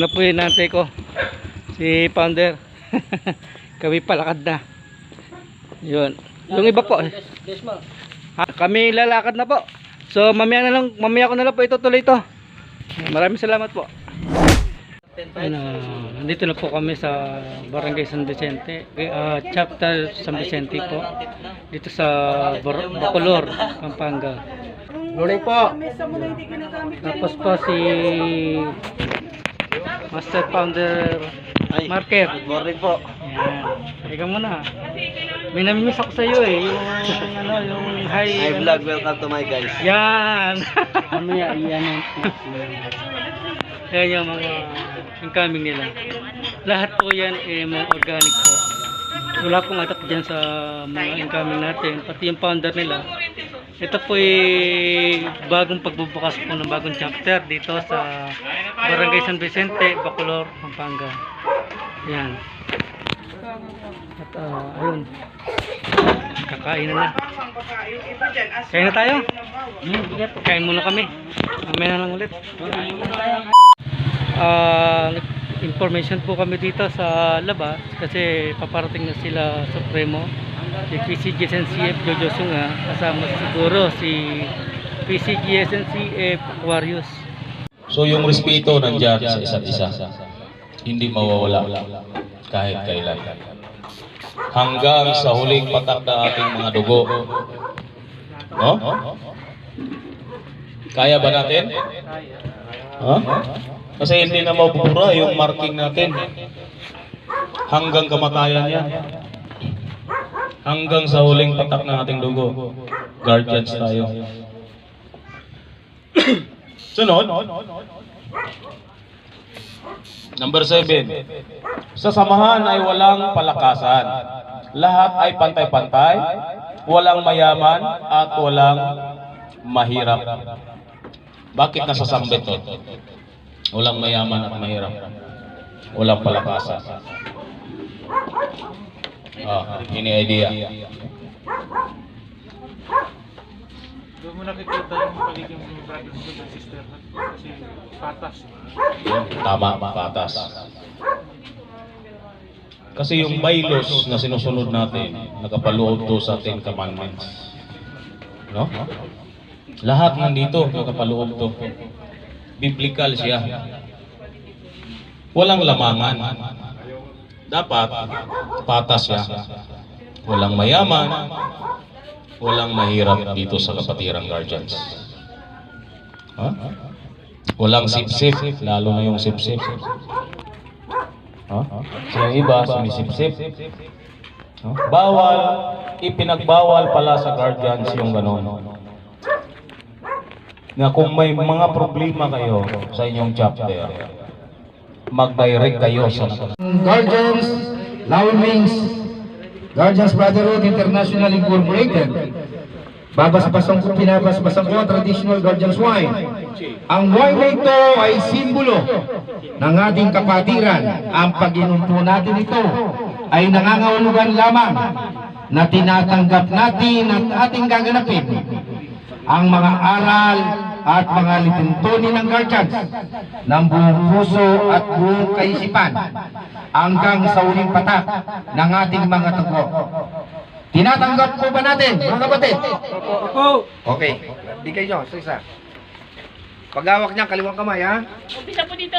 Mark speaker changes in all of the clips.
Speaker 1: na po yung nantay ko, si founder. Kami palakad na. Yun. Yung iba po. Kami lalakad na po. So mamaya ko na lang po itutuloy ito. Maraming salamat po. Nandito na po kami sa Barangay San Vicente, chapter San Vicente po. Dito sa Bacolor, Pampanga.
Speaker 2: Morning po.
Speaker 1: Tapos po si Master Founder Marker.
Speaker 2: Morning po.
Speaker 1: Yan. Ikaw muna. May namimiss ako sa iyo eh. Yung
Speaker 2: Hi vlog, welcome to my guys.
Speaker 1: Yan. Mamaya iyan. Yan yung mga incoming nila. Lahat po yan mga organic po. Wala pong atak dyan sa mga incoming natin. Pati yung founder nila. Ito po ay bagong pagbubukas po ng bagong chapter dito sa Barangay San Vicente, Bacolor, Pampanga. Yan. At ayun. Kakain na. Kain na tayo? Kain muna kami. Mamaya na lang ulit. Information po kami dito sa labas kasi paparating na sila Supremo, si PCGSNCF Jojo Sunga, kasama siguro si PCGSNCF Aquarius.
Speaker 3: So yung respeto nandiyan sa isa't isa, hindi mawawala kahit kailan. Hanggang sa huling patak na ating mga dugo. No? Kaya ba natin? Huh? Kasi hindi na mabubura yung marking natin. Hanggang kamatayan yan. Hanggang sa huling patak ng ating dugo. Guardians tayo. Sunod. Number 7. Sa samahan ay walang palakasan. Lahat ay pantay-pantay, walang mayaman at walang mahirap. Bakit nasasambit to? Walang mayaman at mahirap. Walang palakasan. Ini idea.
Speaker 4: Doon mo nakikita yung pagiging brothers and sisters kasi patas.
Speaker 3: Tama, patas. Kasi yung bylaws na sinusunod natin, nakapaloob to sa 10 commandments. No? Lahat nandito, nakapaloob to. Biblical siya. Walang lamangan. Dapat, patas siya. Walang mayaman, walang mahirap dito sa Kapatirang Guardians. Walang sip-sip, lalo na yung sip-sip. Yung iba, sumisip-sip. Bawal, ipinagbawal pala sa Guardians yung gano'n. Na kung may mga problema kayo sa inyong chapter, mag-direct kayo sa
Speaker 5: Guardians, Lawin Wings, Guardians Brotherhood International Incorporated. Babasbasan ko, pinabasbasan ko ang traditional Guardians wine. Ang wine na ito ay simbolo ng ating kapatiran. Ang pag-inom po natin ito ay nangangahulugan lamang na tinatanggap natin at ating gaganapin ang mga aral at mga lituntunin ng Guardians ng buong puso at buong kaisipan hanggang sa uling patak ng ating mga tugo. Tinatanggap po ba natin, mga kapatid?
Speaker 2: Opo.
Speaker 5: Okay, bigay nyo, isa. Paghawak niya, kaliwang kamay, ha?
Speaker 6: Umpisa po dito.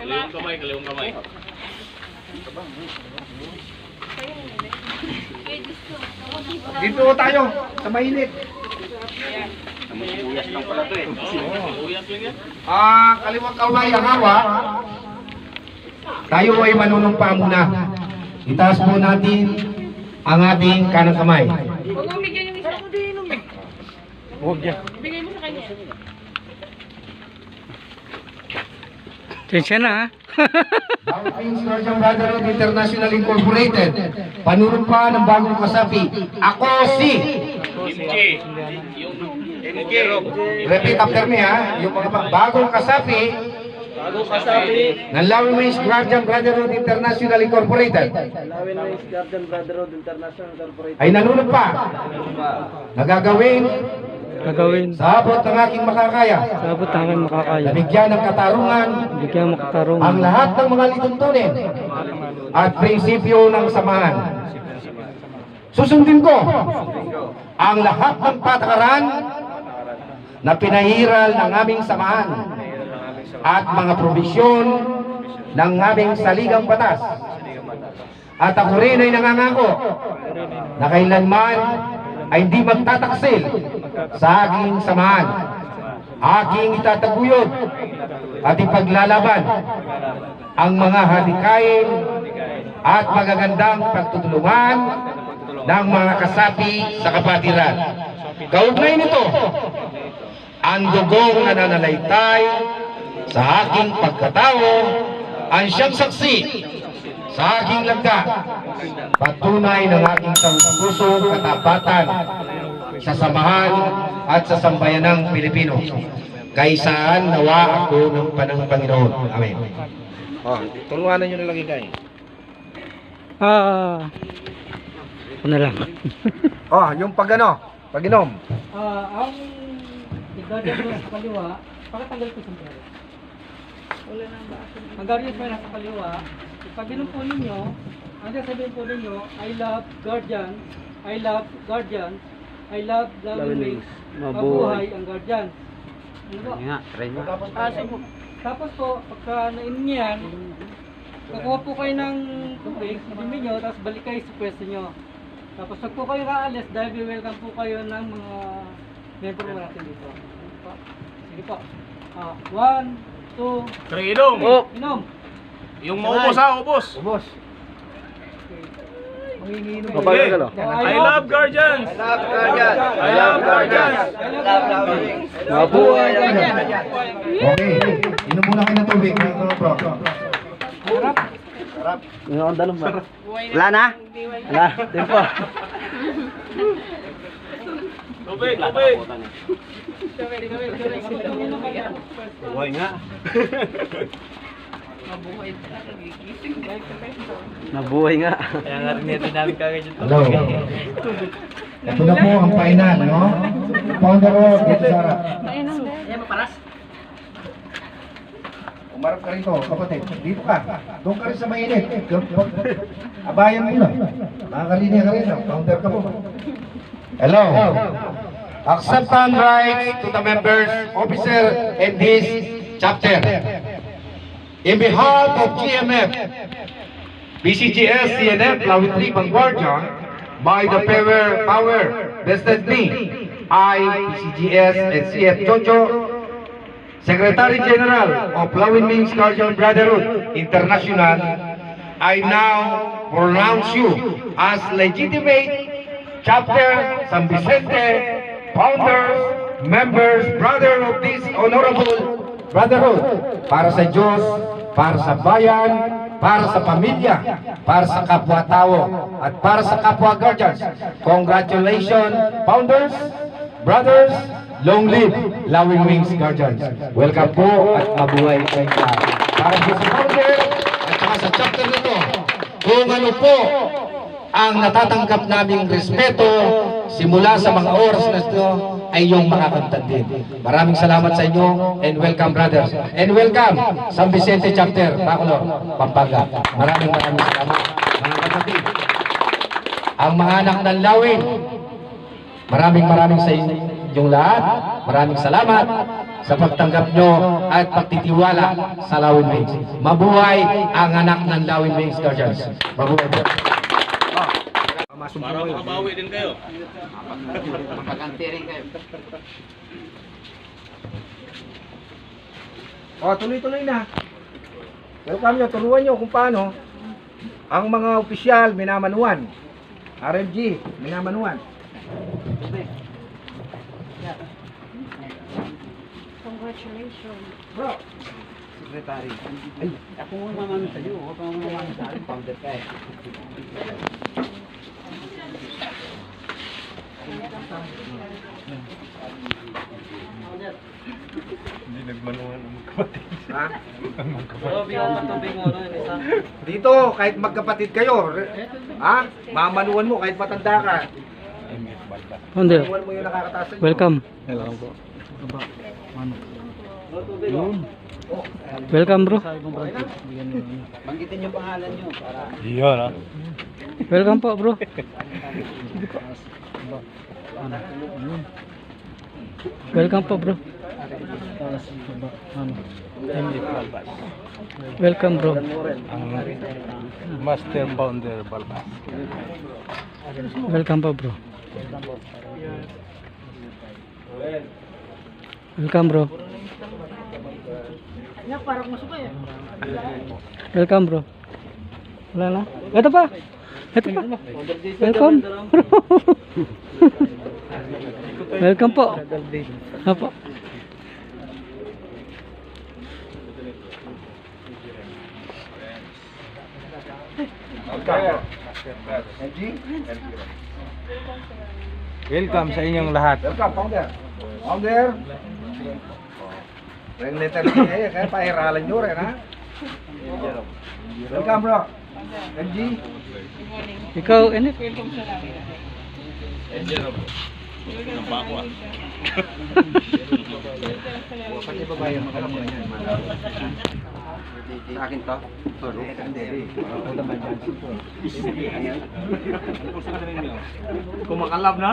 Speaker 3: Kaliwang kamay.
Speaker 5: Dito tayo, sa mainit.
Speaker 2: Uyas lang pala to eh.
Speaker 5: Kaliwang kamay ang hawak. Tayo ay manunumpa muna. Itaas po natin ang ating kanang kamay.
Speaker 6: Huwag mo bigyan yung isa.
Speaker 1: Huwag yan.
Speaker 6: Bigay mo sa kanya.
Speaker 1: Tensya na ha.
Speaker 5: Philippines Guardian Brotherhood International Incorporated. Panunumpa ng bagong kasapi. Ako si Repeat after me, ha? Yung mga bagong kasapi ng Lawin Wings Guardian Brotherhood International Incorporated ay nanunumpa na gagawin
Speaker 1: gagawin
Speaker 5: sa abot ng aking makakaya
Speaker 1: sa abot ng aking makakaya.
Speaker 5: na bigyan ng katarungan
Speaker 1: Bigyan makatarong
Speaker 5: ang lahat ng mga lituntunin at prinsipyo ng samahan. Susundin ko ang lahat ng patakaran na pinahiral ng aming samahan at mga probisyon ng aming saligang batas. At ako rin ay nangangako na kailanman ay hindi magtataksil sa aking samahan. Aking itataguyod at ipaglalaban ang mga halikain at magagandang pagtutulungan ng mga kasapi sa kapatiran. Kaugnay nito, ang dugong nananalaytay sa aking pagkatao ang siyang saksi sa aking lagda, patunay ng aking taus-pusong katapatan sa samahan at sa sambayanang Pilipino. Kaisaan nawa ako ng panang Panginoon. Amen.
Speaker 2: Tulunganan nyo na lang ikay.
Speaker 1: Ako na lang.
Speaker 5: Yung pag-inom.
Speaker 1: Ang i-guardian mo sa kaliwa, pakatanggal ko sa pera. Ang guardian mo nasa kaliwa, pag inom po ninyo, ang sabihin po ninyo, I love guardian, I love guardian, I love loving wings, mabuhay ang guardian. Ano po? Tapos po, pagka nainom niyo yan, kakuha po kayo ng tubig, inumin nyo, tapos balik kayo sa pwesto nyo. Tapos pag po kayo kaalis, dahil welcome po kayo ng mga member mo natin dito. Sige po. 1, 2,
Speaker 4: Inom!
Speaker 1: inom!
Speaker 4: Yung maubos ha, ubos!
Speaker 5: Ubos.
Speaker 4: Okay. I love guardians! I love guardians! I love guardians!
Speaker 5: Mabuhay ang guardian. Okay. Inom muna kayo ng tubig.
Speaker 2: Wala na? Wala. Tempo.
Speaker 4: Tubig! Tubig!
Speaker 2: Buhay nga. Nabuhay nga. Kaya nga rin natin namin kagad yung
Speaker 5: Hello. Ito na po ang final, no? Founder of Dito Sara. Umarap ka rito, kapatid. Dito ka. Doon ka rin sa mainit. Abayan mo lang. Makakalinya ka rin. Founder ka po. Hello. Acceptance rights to the members, officer in this chapter. In behalf of GMF, BCGS, CNF, Lawitri, Vanguardian, by the power vested me, I, BCGS, and CF Chocho, Secretary General of Lawin Mings Guardian Brotherhood International, I now pronounce you as legitimate chapter San Vicente, founders, members, brother of this honorable brotherhood, para sa Diyos, para sa bayan, para sa pamilya, para sa kapwa-tao, at para sa kapwa-guardians. Congratulations, founders, brothers, long live Lawin Wings Guardians. Welcome po at mabuhay kayo lahat. Para po sa founder at saka sa chapter nito, kung ano po ang natatanggap naming respeto simula sa mga oras na ito ay yung makakamtan din. Maraming salamat sa inyo and welcome brothers. And welcome San Vicente Chapter, Bacolor, Pampanga. Maraming salamat mga kapatid. Ang mga anak ng Lawin, maraming sa inyong lahat. Maraming salamat sa pagtanggap nyo at pagtitiwala sa Lawin Wings. Mabuhay ang anak ng Lawin Wings Guardians. Mabuhay po.
Speaker 3: Para makabawi din kayo.
Speaker 5: Tuloy-tuloy na. Welcome nyo, turuan nyo kung paano ang mga opisyal minamanuan. RMG, minamanuan.
Speaker 6: Congratulations.
Speaker 5: Bro,
Speaker 2: Secretary. Ay, ako mo mamano sa'yo. Ako mo mamano sa akin. Founder ka eh.
Speaker 4: Hindi nagmanuhan ang magkapatid.
Speaker 5: ha?
Speaker 1: isa.
Speaker 5: Dito, kahit magkapatid kayo, ha? Mamanuan mo kahit matanda ka.
Speaker 1: Founder,
Speaker 2: Iwan mo yung nakakataas sa
Speaker 1: welcome. Welcome bro.
Speaker 2: Banggitin yung pangalan nyo para...
Speaker 1: Welcome po bro. Welcome po bro. Welcome bro.
Speaker 4: Master Founder Balbas.
Speaker 1: Welcome po bro. Welcome bro. Welcome bro. Wala na? Ito pa. Ito pa. Welcome bro. Welcome po. Apo.
Speaker 4: Welcome sa inyong lahat.
Speaker 2: Welcome, founder. Founder. Ring letter C eh, kaya pahiralan nyo rin, ha? Welcome, bro. MG.
Speaker 1: Ikaw, Enif.
Speaker 2: Pati babae yung makalaman yan. Sa akin to? Hindi. Kumakalab na?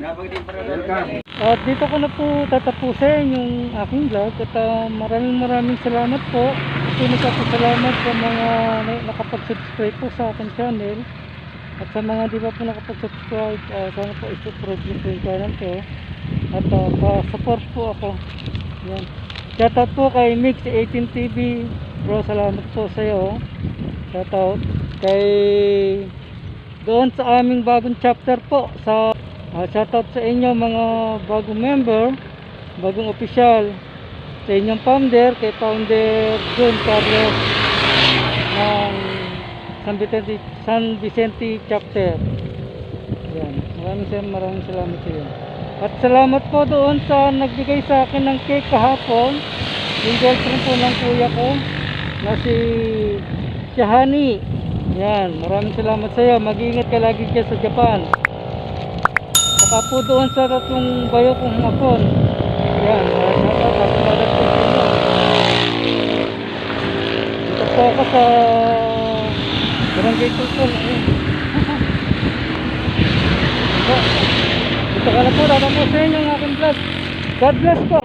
Speaker 2: Welcome.
Speaker 1: At dito ko na po tatapusin yung aking vlog at maraming salamat po. Salamat sa mga nakapag-subscribe po sa aking channel. At sa mga di pa po nakapag-subscribe, sana po i-subscribe nyo po yung channel ko. At pa-support po ako. Yan. Shoutout po kay Mix18TV. Bro, salamat po sa iyo. Shoutout kay doon sa aming bagong chapter po sa shoutout sa inyo mga bagong member, bagong official, sa inyong founder, kay founder John Carlos ng San Vicente chapter. Yan. Maraming salamat sa iyo. At salamat po doon sa nagbigay sa akin ng cake kahapon, yung girlfriend po ng kuya ko na si Shahani. Yan, maraming salamat sa iyo. Mag-iingat ka lagi dyan sa Japan. Saka po doon sa tatong bayo kong hapon. Yan, dito po ako sa Barangay Tulpol. Dito ka na po, tatapusin yung aking vlog. God bless po.